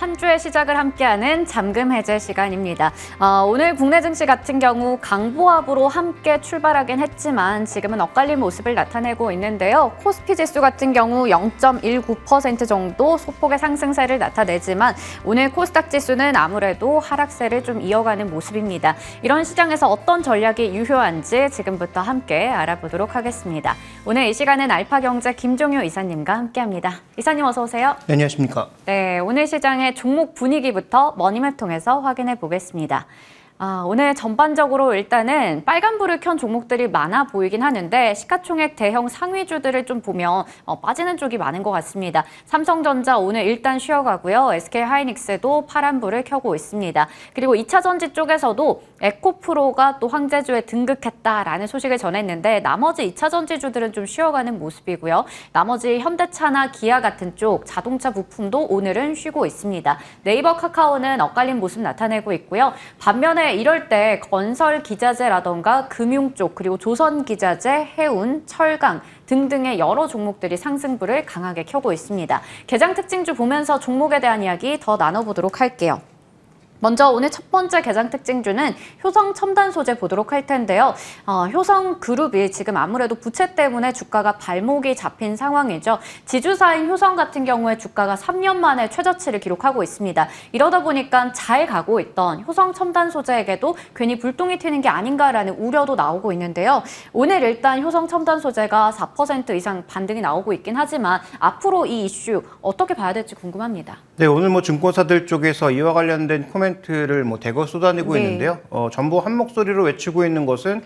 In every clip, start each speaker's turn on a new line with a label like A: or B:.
A: 한 주의 시작을 함께하는 잠금 해제 시간입니다. 오늘 국내 증시 같은 경우 강보합으로 함께 출발하긴 했지만 지금은 엇갈린 모습을 나타내고 있는데요. 코스피 지수 같은 경우 0.19% 정도 소폭의 상승세를 나타내지만 오늘 코스닥 지수는 아무래도 하락세를 좀 이어가는 모습입니다. 이런 시장에서 어떤 전략이 유효한지 지금부터 함께 알아보도록 하겠습니다. 오늘 이 시간은 알파경제 김종효 이사님과 함께합니다. 이사님 어서 오세요.
B: 네, 안녕하십니까.
A: 네, 오늘 시장의 종목 분위기부터 머니맵 통해서 확인해 보겠습니다. 오늘 전반적으로 일단은 빨간불을 켠 종목들이 많아 보이긴 하는데 시가총액 대형 상위주들을 좀 보면 빠지는 쪽이 많은 것 같습니다. 삼성전자 오늘 일단 쉬어가고요. SK하이닉스도 파란불을 켜고 있습니다. 그리고 2차전지 쪽에서도 에코프로가 또 황제주에 등극했다라는 소식을 전했는데 나머지 2차전지주들은 좀 쉬어가는 모습이고요. 나머지 현대차나 기아 같은 쪽 자동차 부품도 오늘은 쉬고 있습니다. 네이버 카카오는 엇갈린 모습 나타내고 있고요. 반면에 이럴 때 건설 기자재라던가 금융 쪽 그리고 조선 기자재, 해운, 철강 등등의 여러 종목들이 상승불을 강하게 켜고 있습니다. 개장 특징주 보면서 종목에 대한 이야기 더 나눠보도록 할게요. 먼저 오늘 첫 번째 개장 특징주는 효성 첨단 소재 보도록 할 텐데요. 효성그룹이 지금 아무래도 부채 때문에 주가가 발목이 잡힌 상황이죠. 지주사인 효성 같은 경우에 주가가 3년 만에 최저치를 기록하고 있습니다. 이러다 보니까 잘 가고 있던 효성 첨단 소재에게도 괜히 불똥이 튀는 게 아닌가라는 우려도 나오고 있는데요. 오늘 일단 효성 첨단 소재가 4% 이상 반등이 나오고 있긴 하지만 앞으로 이 이슈 어떻게 봐야 될지 궁금합니다.
B: 네, 오늘 증권사들 쪽에서 이와 관련된 코멘트를 대거 쏟아내고 있는데요. 전부 한 목소리로 외치고 있는 것은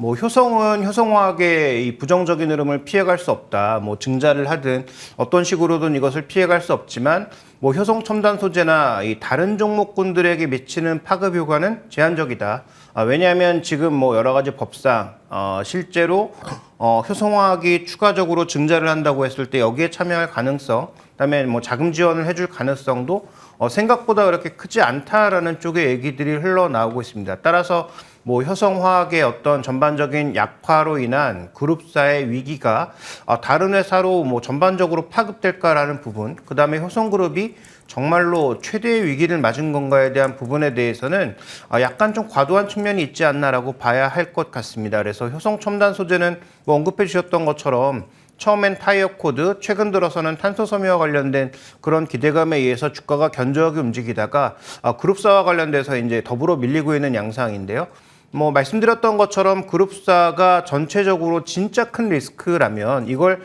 B: 효성은 효성화학의 이 부정적인 흐름을 피해갈 수 없다. 증자를 하든 어떤 식으로든 이것을 피해갈 수 없지만 효성 첨단 소재나 이 다른 종목군들에게 미치는 파급 효과는 제한적이다. 왜냐하면 지금 여러 가지 법상 실제로 효성화학이 추가적으로 증자를 한다고 했을 때 여기에 참여할 가능성, 그다음에 자금 지원을 해줄 가능성도 생각보다 그렇게 크지 않다라는 쪽의 얘기들이 흘러나오고 있습니다. 따라서 효성화학의 어떤 전반적인 약화로 인한 그룹사의 위기가 다른 회사로 전반적으로 파급될까라는 부분, 그다음에 효성그룹이 정말로 최대의 위기를 맞은 건가에 대한 부분에 대해서는 약간 좀 과도한 측면이 있지 않나라고 봐야 할 것 같습니다. 그래서 효성 첨단 소재는 언급해 주셨던 것처럼 처음엔 타이어 코드, 최근 들어서는 탄소 섬유와 관련된 그런 기대감에 의해서 주가가 견조하게 움직이다가 그룹사와 관련돼서 이제 더불어 밀리고 있는 양상인데요. 말씀드렸던 것처럼 그룹사가 전체적으로 진짜 큰 리스크라면 이걸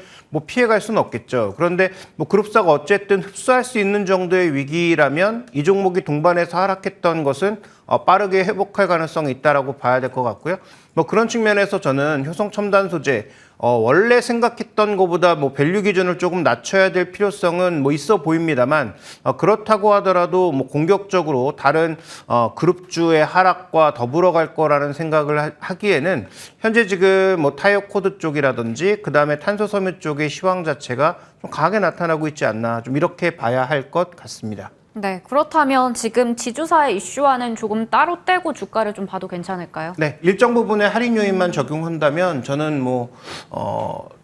B: 피해갈 수는 없겠죠. 그런데 그룹사가 어쨌든 흡수할 수 있는 정도의 위기라면 이 종목이 동반해서 하락했던 것은 빠르게 회복할 가능성이 있다라고 봐야 될 것 같고요. 그런 측면에서 저는 효성 첨단 소재 원래 생각했던 것보다 밸류 기준을 조금 낮춰야 될 필요성은 있어 보입니다만 그렇다고 하더라도 공격적으로 다른 그룹주의 하락과 더불어 갈 거라는 생각을 하기에는 현재 지금 타이어 코드 쪽이라든지 그다음에 탄소 섬유 쪽의 시황 자체가 좀 강하게 나타나고 있지 않나 좀 이렇게 봐야 할 것 같습니다.
A: 네, 그렇다면 지금 지주사의 이슈와는 조금 따로 떼고 주가를 좀 봐도 괜찮을까요?
B: 네, 일정 부분의 할인 요인만 적용한다면 저는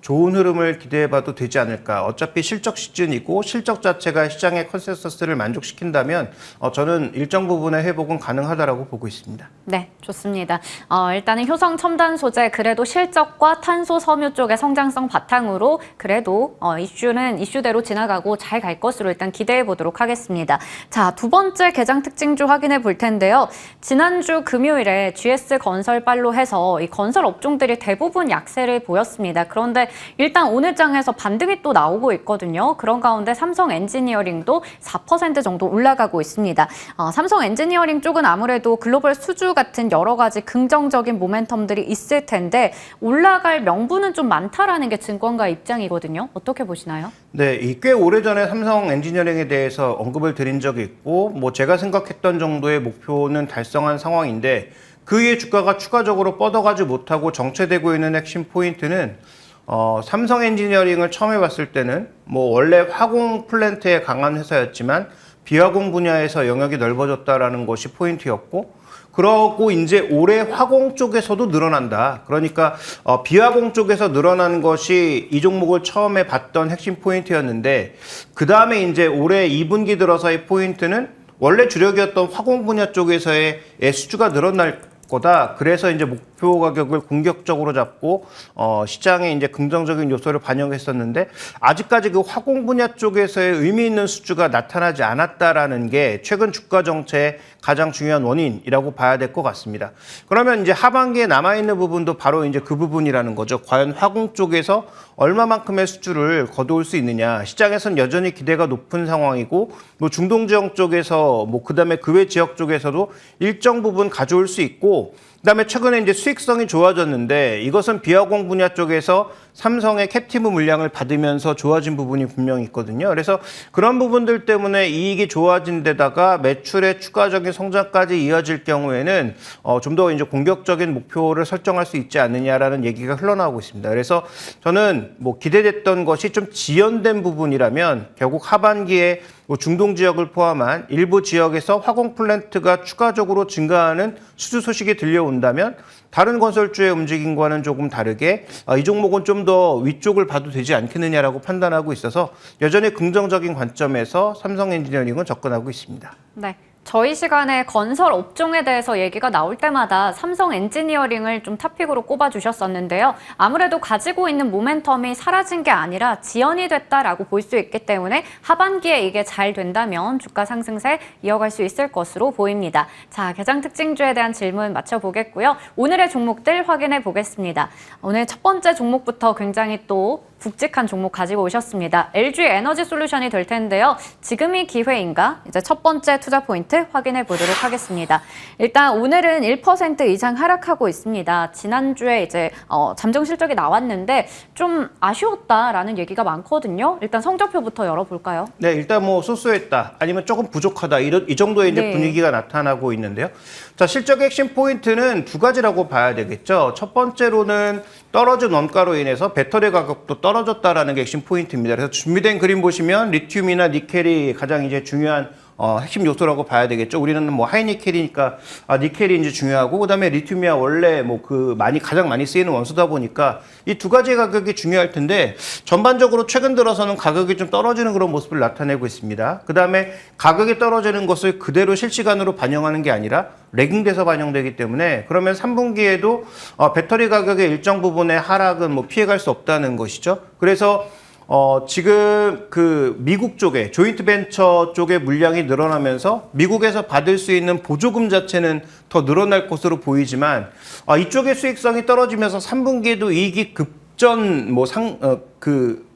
B: 좋은 흐름을 기대해봐도 되지 않을까. 어차피 실적 시즌이고 실적 자체가 시장의 컨센서스를 만족시킨다면 저는 일정 부분의 회복은 가능하다라고 보고 있습니다.
A: 네, 좋습니다. 일단은 효성 첨단 소재 그래도 실적과 탄소 섬유 쪽의 성장성 바탕으로 그래도 이슈는 이슈대로 지나가고 잘 갈 것으로 일단 기대해 보도록 하겠습니다. 자, 두 번째 개장 특징주 확인해 볼 텐데요. 지난주 금요일에 GS건설발로 해서 이 건설 업종들이 대부분 약세를 보였습니다. 그런데 일단 오늘 장에서 반등이 또 나오고 있거든요. 그런 가운데 삼성 엔지니어링도 4% 정도 올라가고 있습니다. 삼성 엔지니어링 쪽은 아무래도 글로벌 수주 같은 여러 가지 긍정적인 모멘텀들이 있을 텐데 올라갈 명분은 좀 많다라는 게 증권가 입장이거든요. 어떻게 보시나요?
B: 네, 꽤 오래전에 삼성 엔지니어링에 대해서 언급을 드린 적이 있고 제가 생각했던 정도의 목표는 달성한 상황인데 그 이후에 주가가 추가적으로 뻗어가지 못하고 정체되고 있는 핵심 포인트는 삼성 엔지니어링을 처음 해봤을 때는 원래 화공 플랜트에 강한 회사였지만 비화공 분야에서 영역이 넓어졌다라는 것이 포인트였고 그러고 이제 올해 화공 쪽에서도 늘어난다. 그러니까 비화공 쪽에서 늘어난 것이 이 종목을 처음에 봤던 핵심 포인트였는데 그 다음에 이제 올해 2분기 들어서의 포인트는 원래 주력이었던 화공 분야 쪽에서의 수주가 늘어날 거다. 그래서 이제 목표 가격을 공격적으로 잡고 시장에 이제 긍정적인 요소를 반영했었는데 아직까지 그 화공 분야 쪽에서의 의미 있는 수주가 나타나지 않았다라는 게 최근 주가 정체의 가장 중요한 원인이라고 봐야 될 것 같습니다. 그러면 이제 하반기에 남아 있는 부분도 바로 이제 그 부분이라는 거죠. 과연 화공 쪽에서 얼마만큼의 수주를 거두을 수 있느냐. 시장에서는 여전히 기대가 높은 상황이고 뭐 중동 지역 쪽에서 뭐 그다음에 그 외 지역 쪽에서도 일정 부분 가져올 수 있고 그다음에 최근에 이제 수익성이 좋아졌는데 이것은 비화공 분야 쪽에서 삼성의 캡티브 물량을 받으면서 좋아진 부분이 분명히 있거든요. 그래서 그런 부분들 때문에 이익이 좋아진 데다가 매출의 추가적인 성장까지 이어질 경우에는 좀 더 이제 공격적인 목표를 설정할 수 있지 않느냐라는 얘기가 흘러나오고 있습니다. 그래서 저는 뭐 기대됐던 것이 좀 지연된 부분이라면 결국 하반기에 중동 지역을 포함한 일부 지역에서 화공 플랜트가 추가적으로 증가하는 수주 소식이 들려온다면 다른 건설주의 움직임과는 조금 다르게 이 종목은 좀 더 위쪽을 봐도 되지 않겠느냐라고 판단하고 있어서 여전히 긍정적인 관점에서 삼성엔지니어링은 접근하고 있습니다.
A: 네. 저희 시간에 건설 업종에 대해서 얘기가 나올 때마다 삼성 엔지니어링을 좀 탑픽으로 꼽아주셨었는데요. 아무래도 가지고 있는 모멘텀이 사라진 게 아니라 지연이 됐다라고 볼 수 있기 때문에 하반기에 이게 잘 된다면 주가 상승세 이어갈 수 있을 것으로 보입니다. 자, 개장 특징주에 대한 질문 맞춰보겠고요. 오늘의 종목들 확인해 보겠습니다. 오늘 첫 번째 종목부터 굉장히 또 굵직한 종목 가지고 오셨습니다. LG 에너지 솔루션이 될 텐데요. 지금이 기회인가? 이제 첫 번째 투자 포인트 확인해 보도록 하겠습니다. 일단 오늘은 1% 이상 하락하고 있습니다. 지난주에 이제 잠정 실적이 나왔는데 좀 아쉬웠다라는 얘기가 많거든요. 일단 성적표부터 열어볼까요?
B: 네, 일단 뭐 소소했다 아니면 조금 부족하다 이 정도의 이제 분위기가 나타나고 있는데요. 자, 실적의 핵심 포인트는 두 가지라고 봐야 되겠죠. 첫 번째로는 떨어진 원가로 인해서 배터리 가격도 떨어졌다라는 게 핵심 포인트입니다. 그래서 준비된 그림 보시면 리튬이나 니켈이 가장 이제 중요한 핵심 요소라고 봐야 되겠죠. 우리는 뭐 하이니켈이니까 니켈이 이제 중요하고 그다음에 리튬이야 원래 뭐 가장 많이 쓰이는 원소다 보니까 이 두 가지 가격이 중요할 텐데 전반적으로 최근 들어서는 가격이 좀 떨어지는 그런 모습을 나타내고 있습니다. 그다음에 가격이 떨어지는 것을 그대로 실시간으로 반영하는 게 아니라 레깅돼서 반영되기 때문에 그러면 3분기에도 배터리 가격의 일정 부분의 하락은 뭐 피해갈 수 없다는 것이죠. 그래서 지금 그 미국 쪽에 조인트 벤처 쪽에 물량이 늘어나면서 미국에서 받을 수 있는 보조금 자체는 더 늘어날 것으로 보이지만 이쪽의 수익성이 떨어지면서 3분기에도 이익이 급전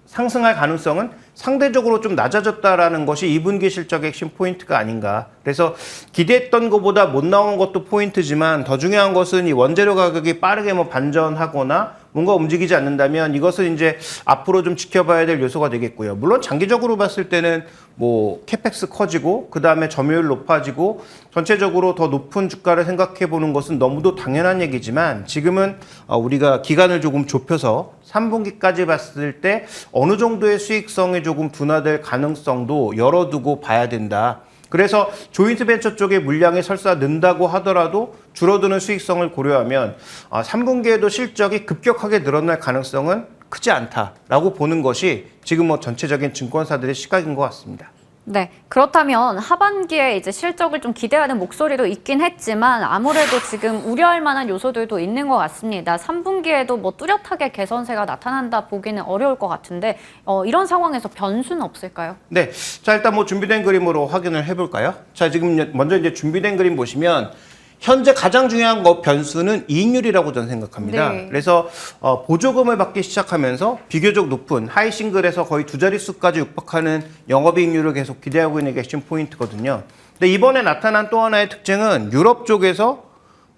B: 상승할 가능성은 상대적으로 좀 낮아졌다라는 것이 2분기 실적의 핵심 포인트가 아닌가. 그래서 기대했던 것보다 못 나온 것도 포인트지만 더 중요한 것은 이 원재료 가격이 빠르게 뭐 반전하거나 뭔가 움직이지 않는다면 이것은 이제 앞으로 좀 지켜봐야 될 요소가 되겠고요. 물론 장기적으로 봤을 때는 뭐 캐펙스 커지고 그다음에 점유율 높아지고 전체적으로 더 높은 주가를 생각해 보는 것은 너무도 당연한 얘기지만 지금은 우리가 기간을 조금 좁혀서 3분기까지 봤을 때 어느 정도의 수익성이 조금 둔화될 가능성도 열어두고 봐야 된다. 그래서 조인트 벤처 쪽의 물량이 설사 는다고 하더라도 줄어드는 수익성을 고려하면 3분기에도 실적이 급격하게 늘어날 가능성은 크지 않다라고 보는 것이 지금 뭐 전체적인 증권사들의 시각인 것 같습니다.
A: 네, 그렇다면 하반기에 이제 실적을 좀 기대하는 목소리도 있긴 했지만 아무래도 지금 우려할 만한 요소들도 있는 것 같습니다. 3분기에도 뭐 뚜렷하게 개선세가 나타난다 보기는 어려울 것 같은데 이런 상황에서 변수는 없을까요?
B: 네, 자 일단 뭐 준비된 그림으로 확인을 해볼까요? 자 지금 먼저 이제 준비된 그림 보시면 현재 가장 중요한 변수는 이익률이라고 저는 생각합니다.
A: 네.
B: 그래서 보조금을 받기 시작하면서 비교적 높은 하이싱글에서 거의 두 자릿수까지 육박하는 영업이익률을 계속 기대하고 있는 게 핵심 포인트거든요. 근데 이번에 나타난 또 하나의 특징은 유럽 쪽에서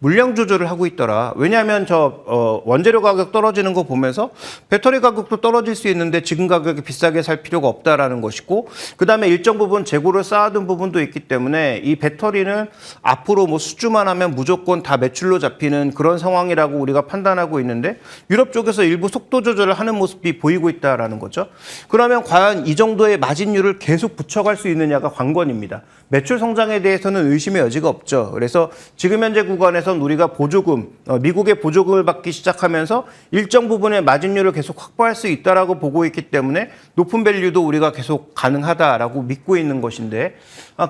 B: 물량 조절을 하고 있더라. 왜냐하면 원재료 가격 떨어지는 거 보면서 배터리 가격도 떨어질 수 있는데 지금 가격이 비싸게 살 필요가 없다라는 것이고, 그다음에 일정 부분 재고를 쌓아둔 부분도 있기 때문에 이 배터리는 앞으로 뭐 수주만 하면 무조건 다 매출로 잡히는 그런 상황이라고 우리가 판단하고 있는데, 유럽 쪽에서 일부 속도 조절을 하는 모습이 보이고 있다라는 거죠. 그러면 과연 이 정도의 마진율을 계속 붙여갈 수 있느냐가 관건입니다. 매출 성장에 대해서는 의심의 여지가 없죠. 그래서 지금 현재 구간에선 우리가 보조금, 미국의 보조금을 받기 시작하면서 일정 부분의 마진율을 계속 확보할 수 있다라고 보고 있기 때문에 높은 밸류도 우리가 계속 가능하다라고 믿고 있는 것인데,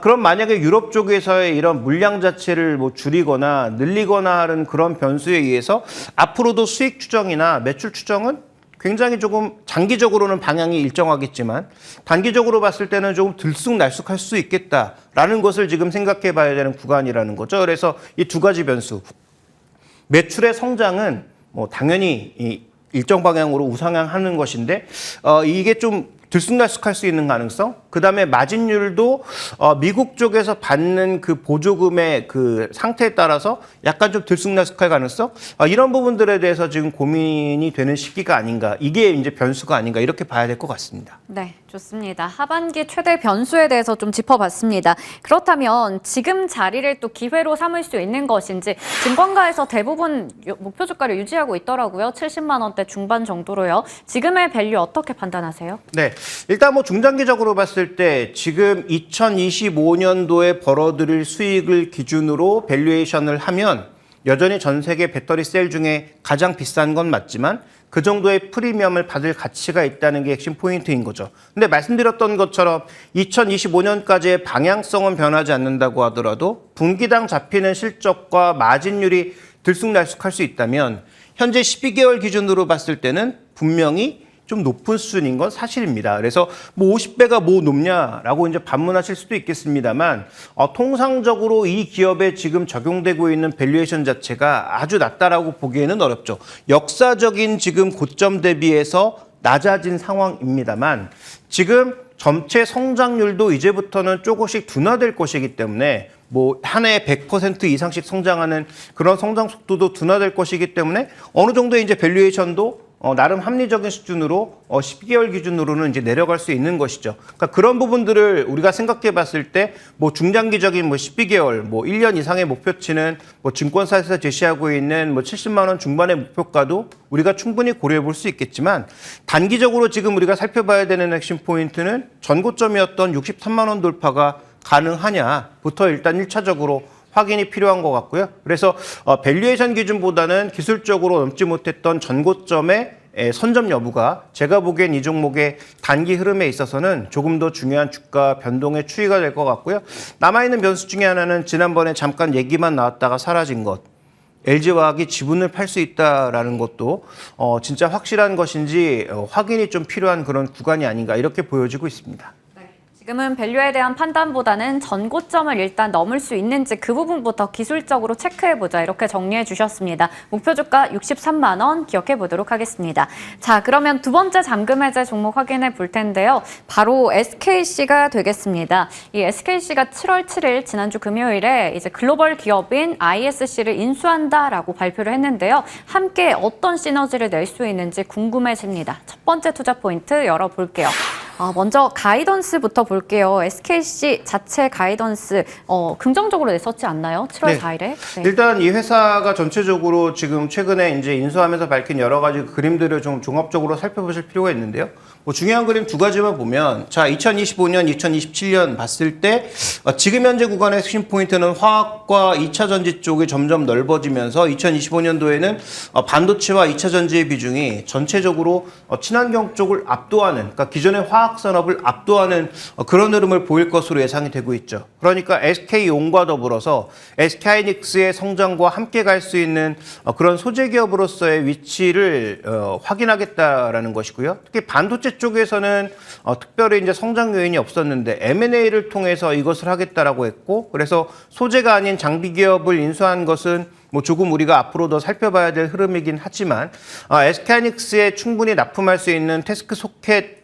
B: 그럼 만약에 유럽 쪽에서의 이런 물량 자체를 뭐 줄이거나 늘리거나 하는 그런 변수에 의해서 앞으로도 수익 추정이나 매출 추정은 굉장히 조금 장기적으로는 방향이 일정하겠지만 단기적으로 봤을 때는 조금 들쑥날쑥할 수 있겠다라는 것을 지금 생각해 봐야 되는 구간이라는 거죠. 그래서 이 두 가지 변수. 매출의 성장은 뭐 당연히 일정 방향으로 우상향하는 것인데, 이게 좀 들쑥날쑥할 수 있는 가능성, 그다음에 마진율도 미국 쪽에서 받는 그 보조금의 그 상태에 따라서 약간 좀 들쑥날쑥할 가능성, 이런 부분들에 대해서 지금 고민이 되는 시기가 아닌가, 이게 이제 변수가 아닌가, 이렇게 봐야 될 것 같습니다.
A: 네, 좋습니다. 하반기 최대 변수에 대해서 좀 짚어봤습니다. 그렇다면 지금 자리를 또 기회로 삼을 수 있는 것인지, 증권가에서 대부분 목표 주가를 유지하고 있더라고요. 70만 원대 중반 정도로요. 지금의 밸류 어떻게 판단하세요?
B: 네, 일단 뭐 중장기적으로 봤을 때 지금 2025년도에 벌어들일 수익을 기준으로 밸류에이션을 하면 여전히 전 세계 배터리 셀 중에 가장 비싼 건 맞지만 그 정도의 프리미엄을 받을 가치가 있다는 게 핵심 포인트인 거죠. 근데 말씀드렸던 것처럼 2025년까지의 방향성은 변하지 않는다고 하더라도 분기당 잡히는 실적과 마진율이 들쑥날쑥할 수 있다면 현재 12개월 기준으로 봤을 때는 분명히 좀 높은 수준인 건 사실입니다. 그래서 뭐 50배가 뭐 높냐라고 이제 반문하실 수도 있겠습니다만, 통상적으로 이 기업에 지금 적용되고 있는 밸류에이션 자체가 아주 낮다라고 보기에는 어렵죠. 역사적인 지금 고점 대비해서 낮아진 상황입니다만, 지금 전체 성장률도 이제부터는 조금씩 둔화될 것이기 때문에 뭐 한 해에 100% 이상씩 성장하는 그런 성장 속도도 둔화될 것이기 때문에 어느 정도 이제 밸류에이션도 나름 합리적인 수준으로 12개월 기준으로는 이제 내려갈 수 있는 것이죠. 그러니까 그런 부분들을 우리가 생각해 봤을 때 뭐 중장기적인 뭐 12개월, 뭐 1년 이상의 목표치는 뭐 증권사에서 제시하고 있는 뭐 70만 원 중반의 목표가도 우리가 충분히 고려해 볼 수 있겠지만, 단기적으로 지금 우리가 살펴봐야 되는 핵심 포인트는 전고점이었던 63만 원 돌파가 가능하냐부터 일단 1차적으로 확인이 필요한 것 같고요. 그래서 밸류에이션 기준보다는 기술적으로 넘지 못했던 전고점의 선점 여부가 제가 보기엔 이 종목의 단기 흐름에 있어서는 조금 더 중요한 주가 변동의 추이가 될 것 같고요. 남아있는 변수 중에 하나는 지난번에 잠깐 얘기만 나왔다가 사라진 것. LG화학이 지분을 팔 수 있다라는 것도 진짜 확실한 것인지 확인이 좀 필요한 그런 구간이 아닌가, 이렇게 보여지고 있습니다.
A: 지금은 밸류에 대한 판단보다는 전고점을 일단 넘을 수 있는지 그 부분부터 기술적으로 체크해보자, 이렇게 정리해 주셨습니다. 목표 주가 63만 원 기억해 보도록 하겠습니다. 자, 그러면 두 번째 잠금 해제 종목 확인해 볼 텐데요. 바로 SKC가 되겠습니다. 이 SKC가 7월 7일 지난주 금요일에 이제 글로벌 기업인 ISC를 인수한다라고 발표를 했는데요. 함께 어떤 시너지를 낼 수 있는지 궁금해집니다. 첫 번째 투자 포인트 열어볼게요. 먼저 가이던스부터 볼게요. SKC 자체 가이던스 긍정적으로 냈었지 않나요? 7월 4일에. 네.
B: 일단 이 회사가 전체적으로 지금 최근에 이제 인수하면서 밝힌 여러 가지 그림들을 좀 종합적으로 살펴보실 필요가 있는데요. 뭐 중요한 그림 두 가지만 보면, 자, 2025년, 2027년 봤을 때 지금 현재 구간의 핵심 포인트는 화학과 2차 전지 쪽이 점점 넓어지면서 2025년도에는 반도체와 2차 전지의 비중이 전체적으로 친환경 쪽을 압도하는, 그러니까 기존의 화학 산업을 압도하는 그런 흐름을 보일 것으로 예상이 되고 있죠. 그러니까 SK온과 더불어서 SK하이닉스의 성장과 함께 갈 수 있는 그런 소재 기업으로서의 위치를 확인하겠다라는 것이고요. 특히 반도체 쪽에서는 특별히 이제 성장 요인이 없었는데 M&A를 통해서 이것을 하겠다라고 했고, 그래서 소재가 아닌 장비 기업을 인수한 것은 뭐 조금 우리가 앞으로 더 살펴봐야 될 흐름이긴 하지만, SK하이닉스에 충분히 납품할 수 있는 태스크 소켓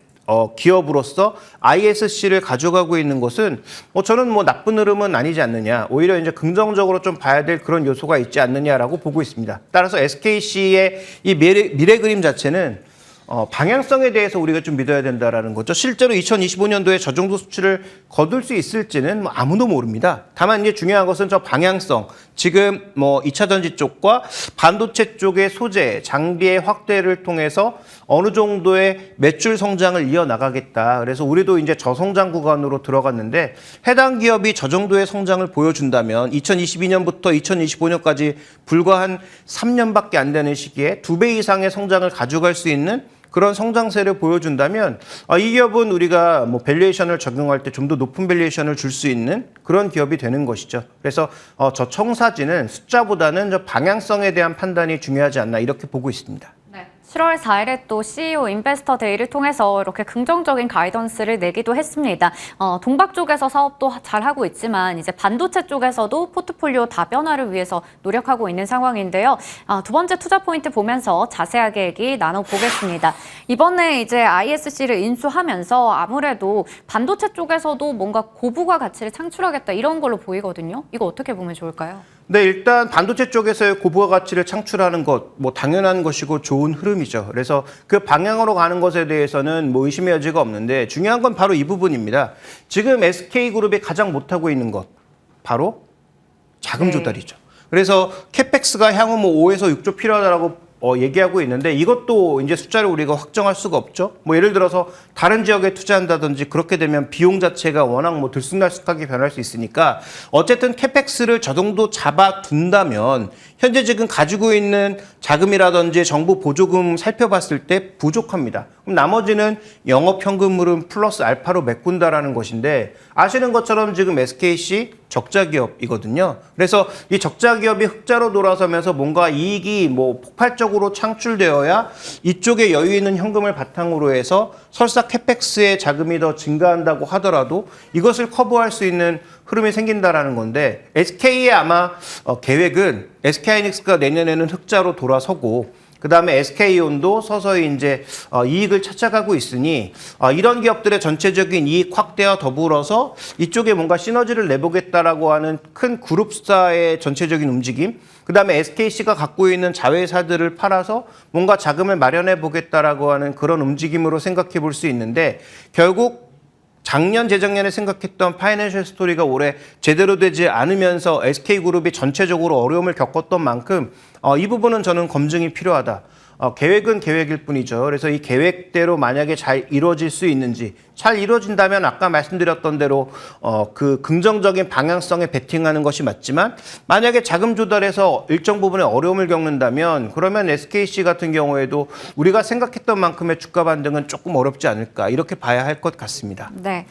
B: 기업으로서 ISC를 가져가고 있는 것은 저는 뭐 나쁜 흐름은 아니지 않느냐. 오히려 이제 긍정적으로 좀 봐야 될 그런 요소가 있지 않느냐라고 보고 있습니다. 따라서 SKC의 이 미래 그림 자체는 방향성에 대해서 우리가 좀 믿어야 된다라는 거죠. 실제로 2025년도에 저 정도 수치를 거둘 수 있을지는 뭐 아무도 모릅니다. 다만 이제 중요한 것은 저 방향성, 지금 뭐 2차 전지 쪽과 반도체 쪽의 소재, 장비의 확대를 통해서 어느 정도의 매출 성장을 이어나가겠다. 그래서 우리도 이제 저성장 구간으로 들어갔는데 해당 기업이 저 정도의 성장을 보여준다면 2022년부터 2025년까지 불과 한 3년밖에 안 되는 시기에 2배 이상의 성장을 가져갈 수 있는 그런 성장세를 보여준다면 이 기업은 우리가 뭐 밸류에이션을 적용할 때 좀 더 높은 밸류에이션을 줄 수 있는 그런 기업이 되는 것이죠. 그래서 저 청사진은 숫자보다는 저 방향성에 대한 판단이 중요하지 않나 이렇게 보고 있습니다.
A: 네. 7월 4일에 또 CEO 인베스터 데이를 통해서 이렇게 긍정적인 가이던스를 내기도 했습니다. 동박 쪽에서 사업도 잘하고 있지만 이제 반도체 쪽에서도 포트폴리오 다변화를 위해서 노력하고 있는 상황인데요. 두 번째 투자 포인트 보면서 자세하게 얘기 나눠보겠습니다. 이번에 이제 ISC를 인수하면서 아무래도 반도체 쪽에서도 뭔가 고부가 가치를 창출하겠다 이런 걸로 보이거든요. 이거 어떻게 보면 좋을까요?
B: 네, 일단 반도체 쪽에서의 고부가 가치를 창출하는 것, 뭐 당연한 것이고 좋은 흐름이죠. 그래서 그 방향으로 가는 것에 대해서는 뭐 의심의 여지가 없는데 중요한 건 바로 이 부분입니다. 지금 SK그룹이 가장 못하고 있는 것, 바로 자금 조달이죠. 그래서 캐펙스가 향후 뭐 5에서 6조 필요하다라고 얘기하고 있는데 이것도 이제 숫자를 우리가 확정할 수가 없죠. 뭐 예를 들어서 다른 지역에 투자한다든지 그렇게 되면 비용 자체가 워낙 뭐 들쑥날쑥하게 변할 수 있으니까 어쨌든 캐펙스를 저 정도 잡아둔다면 현재 지금 가지고 있는 자금이라든지 정부 보조금 살펴봤을 때 부족합니다. 그럼 나머지는 영업 현금흐름 플러스 알파로 메꾼다라는 것인데 아시는 것처럼 지금 SKC 적자 기업이거든요. 그래서 이 적자 기업이 흑자로 돌아서면서 뭔가 이익이 뭐 폭발적으로 창출되어야 이쪽에 여유 있는 현금을 바탕으로 해서 설사 캐펙스의 자금이 더 증가한다고 하더라도 이것을 커버할 수 있는 흐름이 생긴다라는 건데 SK의 아마 계획은 SK하이닉스가 내년에는 흑자로 돌아서고 그다음에 SK온도 서서히 이제 이익을 찾아가고 있으니 이런 기업들의 전체적인 이익 확대와 더불어서 이쪽에 뭔가 시너지를 내보겠다라고 하는 큰 그룹사의 전체적인 움직임, 그다음에 SKC가 갖고 있는 자회사들을 팔아서 뭔가 자금을 마련해 보겠다라고 하는 그런 움직임으로 생각해 볼 수 있는데 결국 작년 재작년에 생각했던 파이낸셜 스토리가 올해 제대로 되지 않으면서 SK그룹이 전체적으로 어려움을 겪었던 만큼 이 부분은 저는 검증이 필요하다. 계획은 계획일 뿐이죠. 그래서 이 계획대로 만약에 잘 이루어질 수 있는지, 잘 이루어진다면 아까 말씀드렸던 대로 그 긍정적인 방향성에 베팅하는 것이 맞지만 만약에 자금 조달에서 일정 부분에 어려움을 겪는다면 그러면 SKC 같은 경우에도 우리가 생각했던 만큼의 주가 반등은 조금 어렵지 않을까 이렇게 봐야 할 것 같습니다.
A: 네.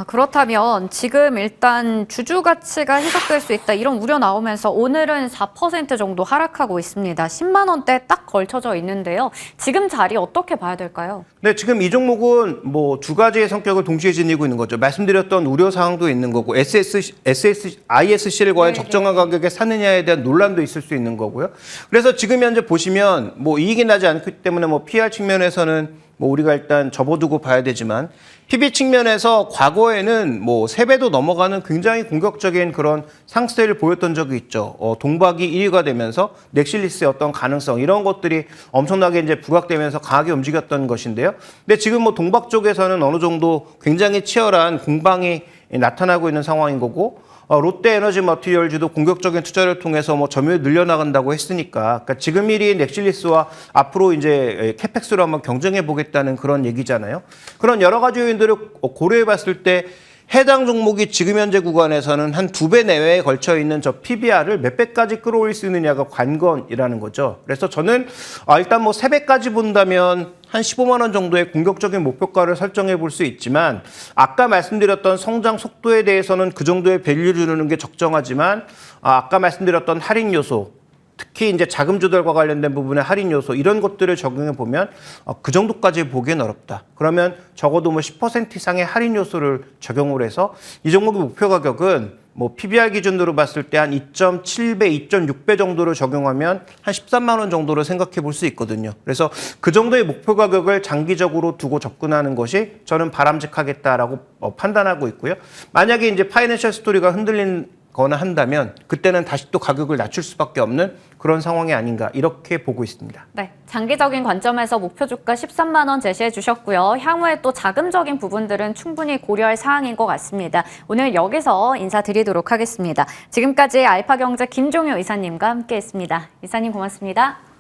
A: 그렇다면 지금 일단 주주 가치가 희석될 수 있다 이런 우려 나오면서 오늘은 4% 정도 하락하고 있습니다. 10만 원대 딱 걸쳐져 있는데요. 지금 자리 어떻게 봐야 될까요?
B: 네, 지금 이 종목은 뭐 두 가지의 성격을 동시에 지니고 있는 거죠. 말씀드렸던 우려 사항도 있는 거고 ISC를 과연 적정한 가격에 사느냐에 대한 논란도 있을 수 있는 거고요. 그래서 지금 현재 보시면 뭐 이익이 나지 않기 때문에 뭐 PR 측면에서는 뭐 우리가 일단 접어두고 봐야 되지만 PB 측면에서 과거에는 뭐 3배도 넘어가는 굉장히 공격적인 그런 상승세를 보였던 적이 있죠. 동박이 1위가 되면서 넥실리스의 어떤 가능성 이런 것들이 엄청나게 이제 부각되면서 강하게 움직였던 것인데요. 근데 지금 뭐 동박 쪽에서는 어느 정도 굉장히 치열한 공방이 나타나고 있는 상황인 거고 롯데에너지머티리얼즈도 공격적인 투자를 통해서 뭐 점유율 늘려나간다고 했으니까 그러니까 지금 1위인 넥실리스와 앞으로 이제 캐펙스로 한번 경쟁해 보겠다는 그런 얘기잖아요. 그런 여러 가지 요인들을 고려해 봤을 때 해당 종목이 지금 현재 구간에서는 한 2배 내외에 걸쳐 있는 저 PBR을 몇 배까지 끌어올릴 수 있느냐가 관건이라는 거죠. 그래서 저는 일단 뭐 3배까지 본다면 한 15만 원 정도의 공격적인 목표가를 설정해 볼 수 있지만 아까 말씀드렸던 성장 속도에 대해서는 그 정도의 밸류를 주는 게 적정하지만 아까 말씀드렸던 할인 요소 특히 이제 자금 조달과 관련된 부분의 할인 요소 이런 것들을 적용해 보면 그 정도까지 보기엔 어렵다. 그러면 적어도 뭐 10% 이상의 할인 요소를 적용을 해서 이 종목의 목표 가격은 뭐 PBR 기준으로 봤을 때 한 2.7배, 2.6배 정도를 적용하면 한 13만 원 정도로 생각해 볼 수 있거든요. 그래서 그 정도의 목표 가격을 장기적으로 두고 접근하는 것이 저는 바람직하겠다라고 판단하고 있고요. 만약에 이제 파이낸셜 스토리가 흔들리거나 한다면 그때는 다시 또 가격을 낮출 수밖에 없는 그런 상황이 아닌가 이렇게 보고 있습니다.
A: 네, 장기적인 관점에서 목표 주가 13만 원 제시해 주셨고요. 향후에 또 자금적인 부분들은 충분히 고려할 사항인 것 같습니다. 오늘 여기서 인사드리도록 하겠습니다. 지금까지 알파경제 김종효 이사님과 함께했습니다. 이사님 고맙습니다.